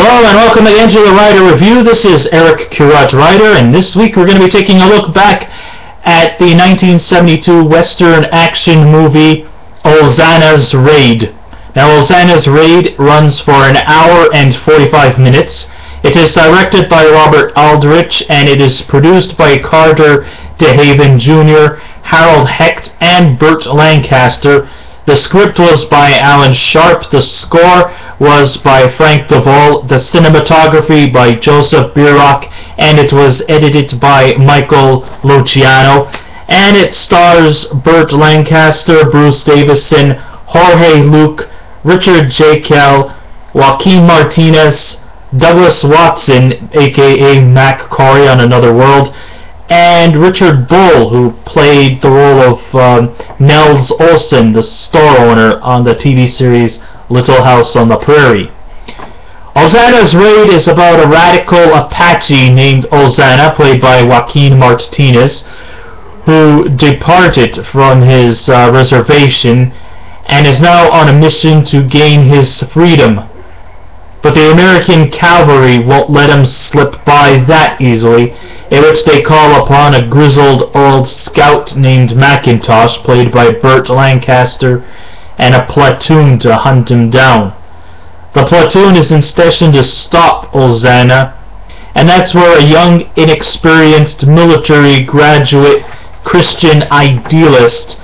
Hello and welcome again to the Writer Review. This is Eric Curot Writer, and this week we're going to be taking a look back at the 1972 Western action movie Ulzana's Raid. Now, Ulzana's Raid runs for an hour and 45 minutes. It is directed by Robert Aldrich, and it is produced by Carter DeHaven Jr., Harold Hecht, and Burt Lancaster. The script was by Alan Sharp. The score was by Frank DeVol. The cinematography by Joseph Bierock, and it was edited by Michael Luciano. And it stars Burt Lancaster, Bruce Davison, Jorge Luke, Richard Jaeckel, Joaquin Martinez, Douglas Watson, aka Mac Corey on Another World, and Richard Bull, who played the role of Nels Olson, the store owner on the TV series Little House on the Prairie. Ulzana's Raid is about a radical Apache named Ulzana, played by Joaquin Martinez, who departed from his reservation and is now on a mission to gain his freedom. But the American cavalry won't let him slip by that easily, in which they call upon a grizzled old scout named Macintosh, played by Burt Lancaster, and a platoon to hunt him down. The platoon is in station to stop Ulzana, and that's where a young, inexperienced military graduate Christian idealist,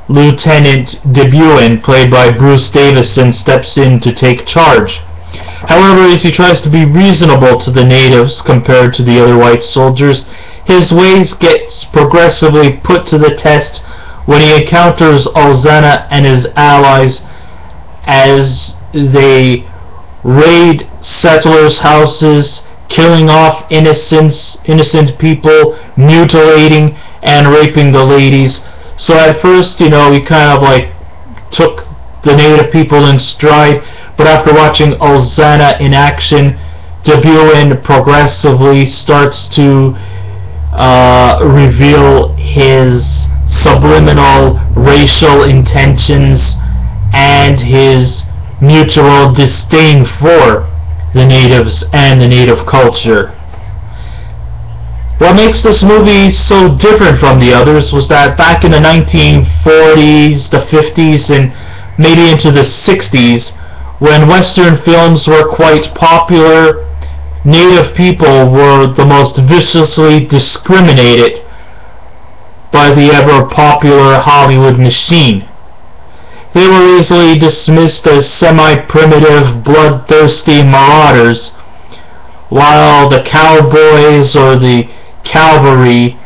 Lieutenant Debuin, played by Bruce Davison, steps in to take charge. However, as he tries to be reasonable to the natives compared to the other white soldiers, his ways get progressively put to the test when he encounters Ulzana and his allies as they raid settlers' houses, killing off innocent people, mutilating and raping the ladies. So at first, he kind of took the native people in stride, but after watching Ulzana in action, Debuin progressively starts to reveal his subliminal racial intentions and his mutual disdain for the natives and the native culture. What makes this movie so different from the others was that back in the 1940s, the 50s, and maybe into the 60s, when Western films were quite popular, native people were the most viciously discriminated by the ever-popular Hollywood machine. They were easily dismissed as semi-primitive, bloodthirsty marauders, while the cowboys or the cavalry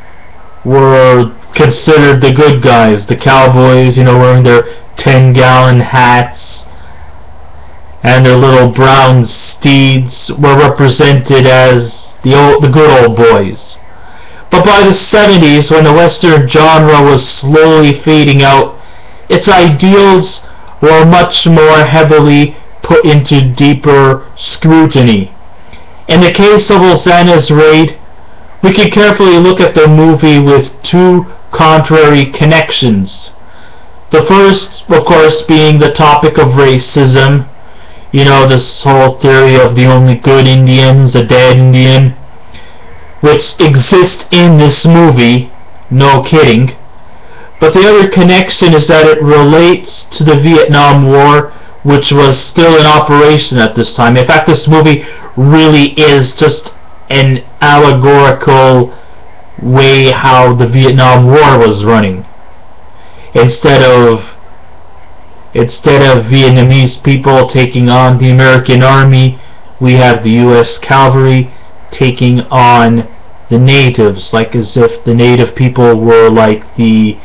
were considered the good guys. The cowboys, wearing their 10-gallon hats and their little brown steeds, were represented as the good old boys. But by the 70s, when the Western genre was slowly fading out, its ideals were much more heavily put into deeper scrutiny. In the case of Ulzana's Raid, we can carefully look at the movie with two contrary connections. The first, of course, being the topic of racism. This whole theory of the only good Indians, the dead Indian, which exists in this movie, no kidding. But the other connection is that it relates to the Vietnam War, which was still in operation at this time. In fact, this movie really is just an allegorical way how the Vietnam War was running. Instead of Vietnamese people taking on the American army, we have the U.S. cavalry taking on the natives, like as if the native people were like the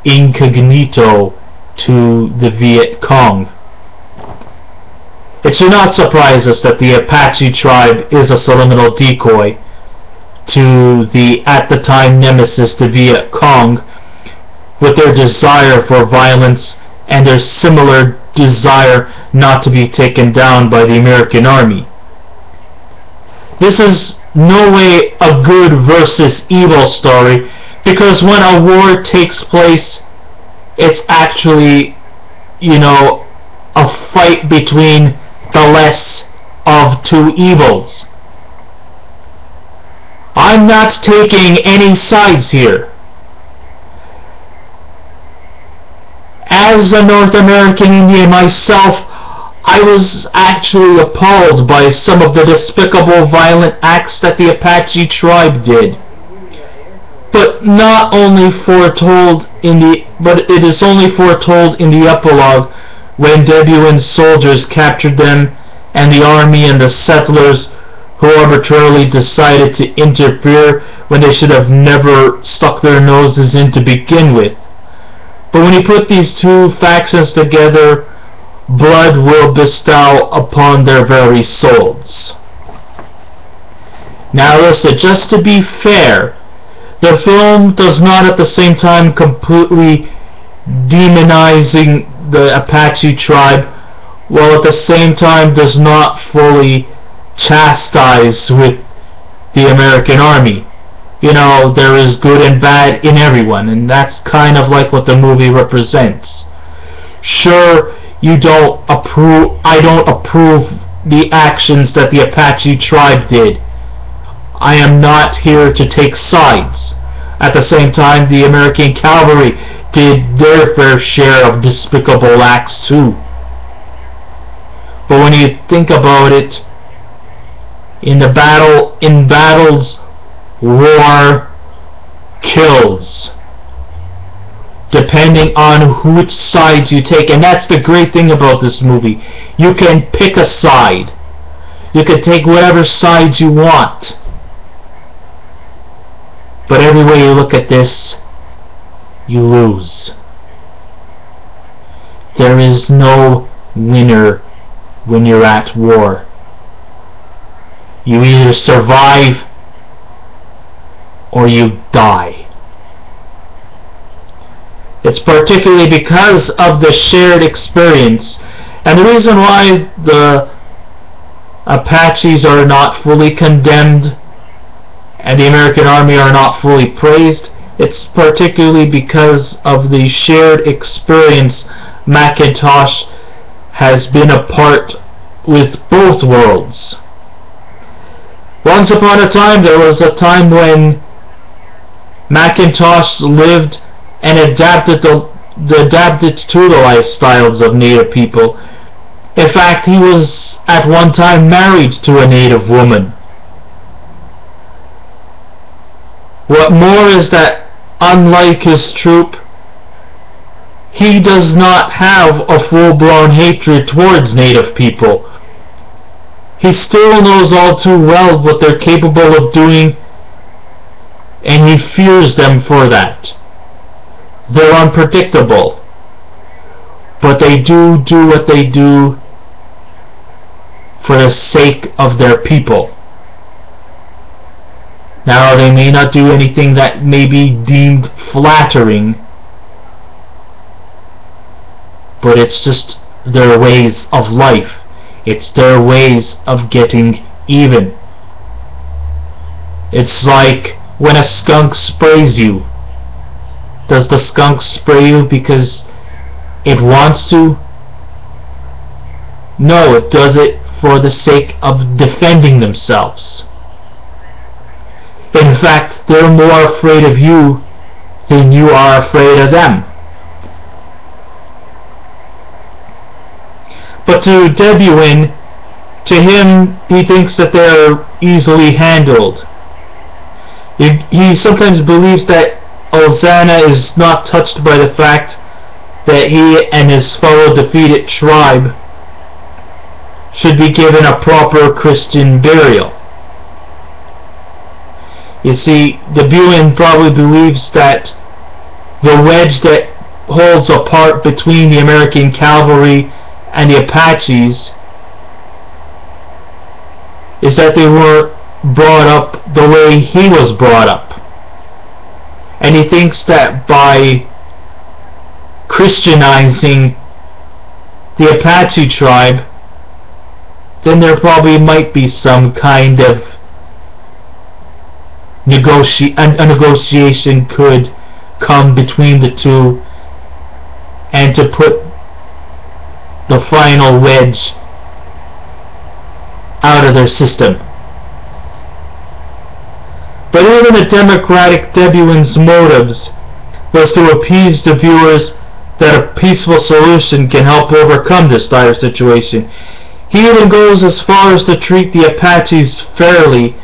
incognito to the Viet Cong. It should not surprise us that the Apache tribe is a subliminal decoy to the at the time nemesis, the Viet Cong, with their desire for violence and their similar desire not to be taken down by the American army. This is no way a good versus evil story, because when a war takes place, it's actually, a fight between the less of two evils. I'm not taking any sides here. As a North American Indian myself, I was actually appalled by some of the despicable violent acts that the Apache tribe did. But it is only foretold in the epilogue when Davison soldiers captured them and the army and the settlers who arbitrarily decided to interfere when they should have never stuck their noses in to begin with. But when you put these two factions together, blood will bestow upon their very souls. Now listen, just to be fair, the film does not at the same time completely demonizing the Apache tribe, while at the same time does not fully chastise with the American army. You know, there is good and bad in everyone, and that's kind of like what the movie represents. Sure, I don't approve the actions that the Apache tribe did. I am not here to take sides. At the same time, the American cavalry did their fair share of despicable acts too. But when you think about it, in battles, war kills, depending on which side you take. And that's the great thing about this movie. You can pick a side. You can take whatever side you want. But every way you look at this, you lose. There is no winner when you're at war. You either survive or you die. It's particularly because of the shared experience, and the reason why the Apaches are not fully condemned and the American army are not fully praised. It's particularly because of the shared experience Macintosh has been a part with both worlds. Once upon a time, there was a time when Macintosh lived and adapted to the lifestyles of Native people. In fact, he was at one time married to a Native woman. What more is that, unlike his troop, he does not have a full-blown hatred towards Native people. He still knows all too well what they're capable of doing, and he fears them for that. They're unpredictable, but they do what they do for the sake of their people. Now, they may not do anything that may be deemed flattering, but it's just their ways of life. It's their ways of getting even. It's like when a skunk sprays you. Does the skunk spray you because it wants to? No, it does it for the sake of defending themselves. In fact, they're more afraid of you than you are afraid of them. But to Davison, to him, he thinks that they're easily handled. He sometimes believes that Ulzana is not touched by the fact that he and his fellow defeated tribe should be given a proper Christian burial. You see, Davison probably believes that the wedge that holds apart between the American cavalry and the Apaches is that they were brought up the way he was brought up. And he thinks that by Christianizing the Apache tribe, then there probably might be some kind of a negotiation could come between the two, and to put the final wedge out of their system. But even the Democratic Debutan's motives was to appease the viewers that a peaceful solution can help overcome this dire situation. He even goes as far as to treat the Apaches fairly,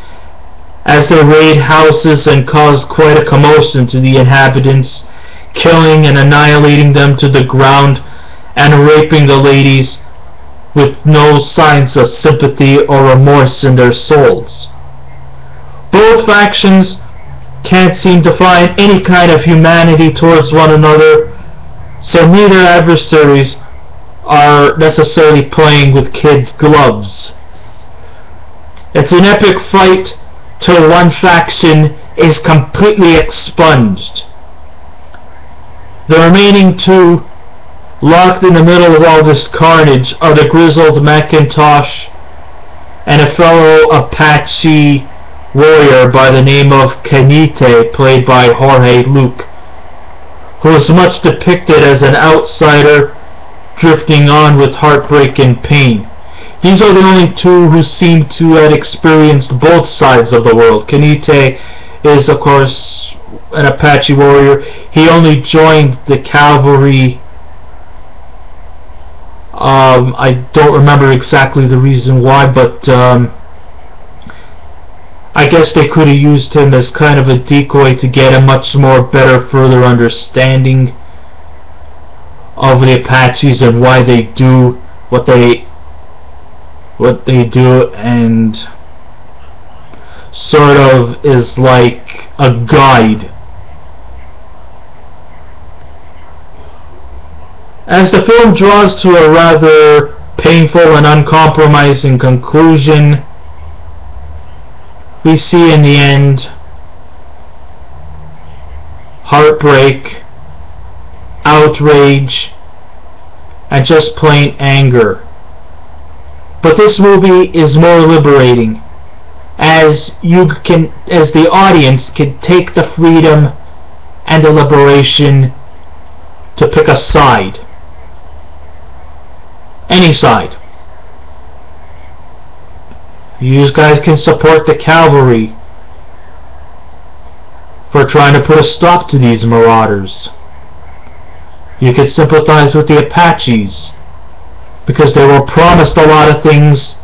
as they raid houses and cause quite a commotion to the inhabitants, killing and annihilating them to the ground and raping the ladies with no signs of sympathy or remorse in their souls. Both factions can't seem to find any kind of humanity towards one another, so neither adversaries are necessarily playing with kids' gloves. It's an epic fight till one faction is completely expunged. The remaining two, locked in the middle of all this carnage, are the grizzled Macintosh and a fellow Apache warrior by the name of Canite, played by Jorge Luke, who is much depicted as an outsider drifting on with heartbreak and pain. These are the only two who seem to have experienced both sides of the world. Canite is, of course, an Apache warrior. He only joined the cavalry. I don't remember exactly the reason why, but I guess they could have used him as kind of a decoy to get a much more better, further understanding of the Apaches and why they do what they do, and sort of is like a guide. As the film draws to a rather painful and uncompromising conclusion, we see in the end heartbreak, outrage, and just plain anger. But this movie is more liberating, as the audience can take the freedom and the liberation to pick a side. Any side. You guys can support the cavalry for trying to put a stop to these marauders. You can sympathize with the Apaches because they were promised a lot of things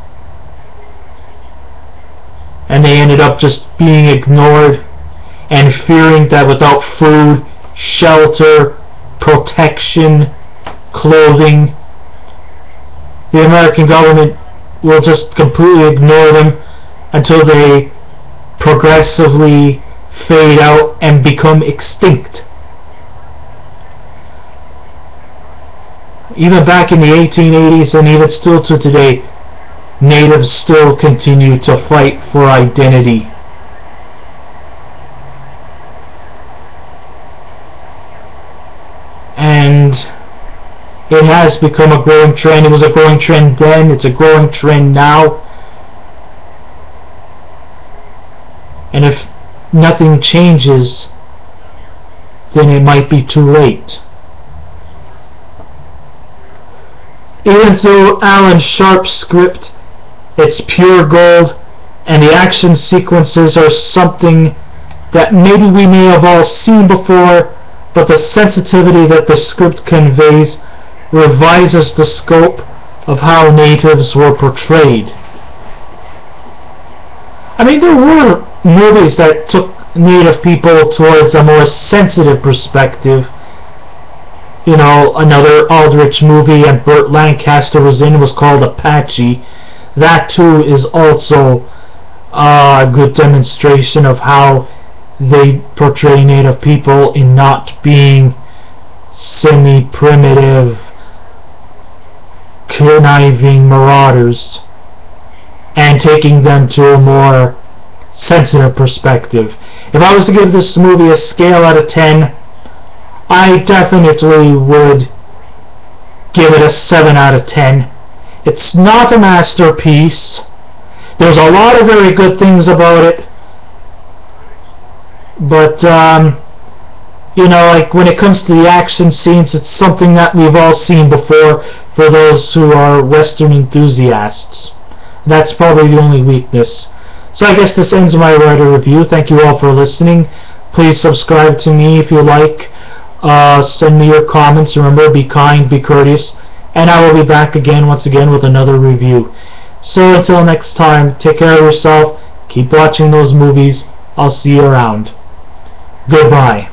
and they ended up just being ignored, and fearing that without food, shelter, protection, clothing, the American government will just completely ignore them until they progressively fade out and become extinct. Even back in the 1880s and even still to today, natives still continue to fight for identity. And it has become a growing trend. It was a growing trend then, it's a growing trend now. And if nothing changes, then it might be too late. Even though Alan Sharp's script, it's pure gold, and the action sequences are something that maybe we may have all seen before, but the sensitivity that the script conveys revises the scope of how natives were portrayed. I mean, there were movies that took native people towards a more sensitive perspective. You know, another Aldrich movie and Burt Lancaster was in was called Apache. That too is also a good demonstration of how they portray native people in not being semi-primitive, conniving marauders, and taking them to a more sensitive perspective. If I was to give this movie a scale out of 10, I definitely would give it a 7 out of 10. It's not a masterpiece. There's a lot of very good things about it, but you know, like when it comes to the action scenes, it's something that we've all seen before for those who are Western enthusiasts. That's probably the only weakness. So I guess this ends my writer review. Thank you all for listening. Please subscribe to me if you like. Send me your comments. Remember, be kind, be courteous. And I will be back again, once again, with another review. So until next time, take care of yourself. Keep watching those movies. I'll see you around. Goodbye.